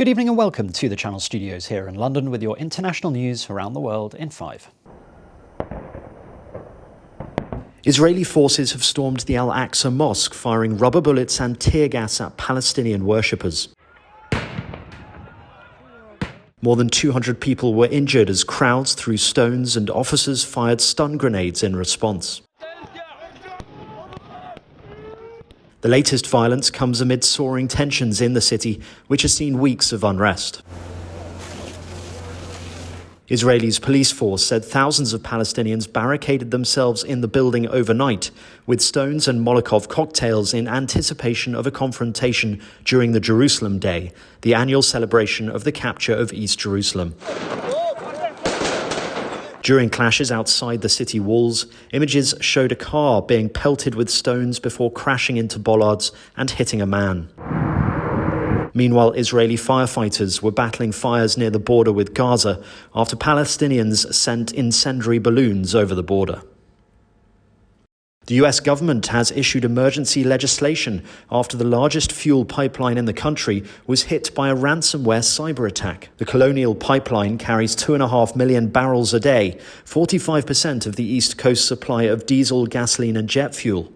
Good evening and welcome to the Channel Studios here in London with your international news around the world in 5. Israeli forces have stormed the Al-Aqsa Mosque, firing rubber bullets and tear gas at Palestinian worshippers. More than 200 people were injured as crowds threw stones and officers fired stun grenades in response. The latest violence comes amid soaring tensions in the city, which has seen weeks of unrest. Israel's police force said thousands of Palestinians barricaded themselves in the building overnight with stones and Molotov cocktails in anticipation of a confrontation during the Jerusalem Day, the annual celebration of the capture of East Jerusalem. During clashes outside the city walls, images showed a car being pelted with stones before crashing into bollards and hitting a man. Meanwhile, Israeli firefighters were battling fires near the border with Gaza after Palestinians sent incendiary balloons over the border. The US government has issued emergency legislation after the largest fuel pipeline in the country was hit by a ransomware cyber attack. The Colonial Pipeline carries 2.5 million barrels a day, 45% of the East Coast supply of diesel, gasoline and jet fuel.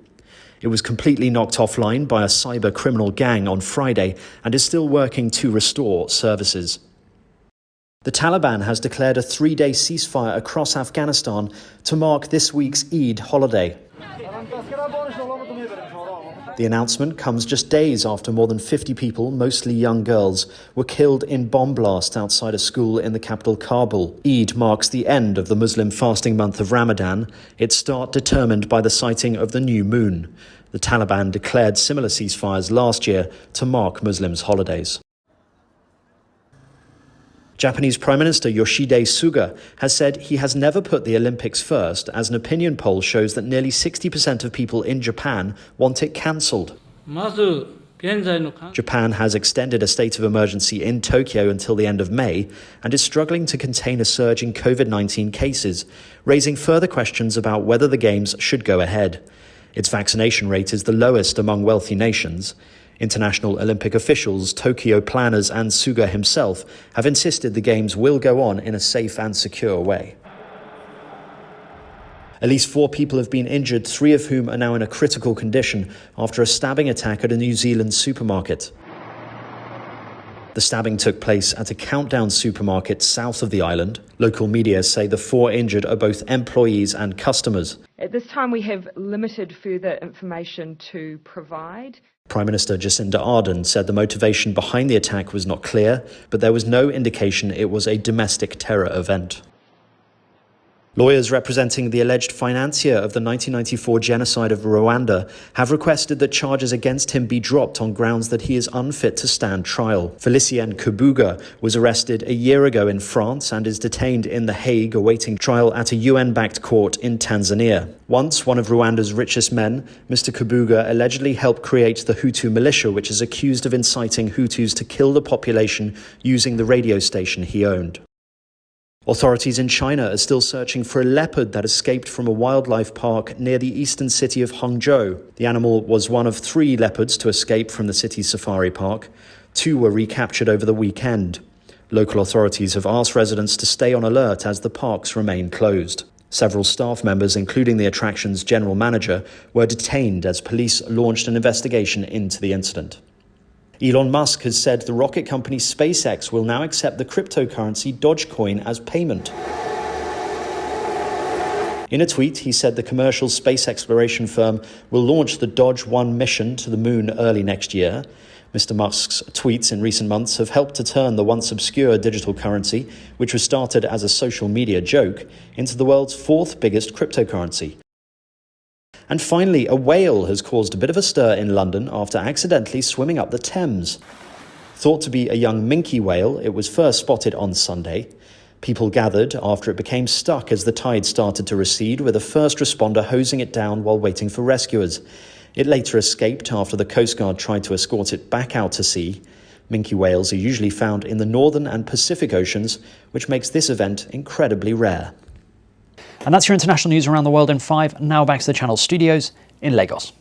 It was completely knocked offline by a cyber criminal gang on Friday and is still working to restore services. The Taliban has declared a 3-day ceasefire across Afghanistan to mark this week's Eid holiday. The announcement comes just days after more than 50 people, mostly young girls, were killed in bomb blasts outside a school in the capital Kabul. Eid marks the end of the Muslim fasting month of Ramadan, its start determined by the sighting of the new moon. The Taliban declared similar ceasefires last year to mark Muslims' holidays. Japanese Prime Minister Yoshihide Suga has said he has never put the Olympics first, as an opinion poll shows that nearly 60% of people in Japan want it cancelled. Japan has extended a state of emergency in Tokyo until the end of May and is struggling to contain a surge in COVID-19 cases, raising further questions about whether the Games should go ahead. Its vaccination rate is the lowest among wealthy nations. International Olympic officials, Tokyo planners and Suga himself have insisted the Games will go on in a safe and secure way. At least 4 people have been injured, 3 of whom are now in a critical condition after a stabbing attack at a New Zealand supermarket. The stabbing took place at a Countdown supermarket south of the island. Local media say the 4 injured are both employees and customers. At this time, we have limited further information to provide. Prime Minister Jacinda Ardern said the motivation behind the attack was not clear, but there was no indication it was a domestic terror event. Lawyers representing the alleged financier of the 1994 genocide of Rwanda have requested that charges against him be dropped on grounds that he is unfit to stand trial. Felicien Kabuga was arrested a year ago in France and is detained in The Hague awaiting trial at a UN-backed court in Tanzania. Once one of Rwanda's richest men, Mr. Kabuga allegedly helped create the Hutu militia, which is accused of inciting Hutus to kill the population using the radio station he owned. Authorities in China are still searching for a leopard that escaped from a wildlife park near the eastern city of Hangzhou. The animal was one of 3 leopards to escape from the city's safari park. 2 were recaptured over the weekend. Local authorities have asked residents to stay on alert as the parks remain closed. Several staff members, including the attraction's general manager, were detained as police launched an investigation into the incident. Elon Musk has said the rocket company SpaceX will now accept the cryptocurrency Dogecoin as payment. In a tweet, he said the commercial space exploration firm will launch the Doge 1 mission to the moon early next year. Mr. Musk's tweets in recent months have helped to turn the once obscure digital currency, which was started as a social media joke, into the world's 4th biggest cryptocurrency. And finally, a whale has caused a bit of a stir in London after accidentally swimming up the Thames. Thought to be a young minke whale, it was first spotted on Sunday. People gathered after it became stuck as the tide started to recede, with a first responder hosing it down while waiting for rescuers. It later escaped after the Coast Guard tried to escort it back out to sea. Minke whales are usually found in the Northern and Pacific Oceans, which makes this event incredibly rare. And that's your international news around the world in 5. Now back to the Channel Studios in Lagos.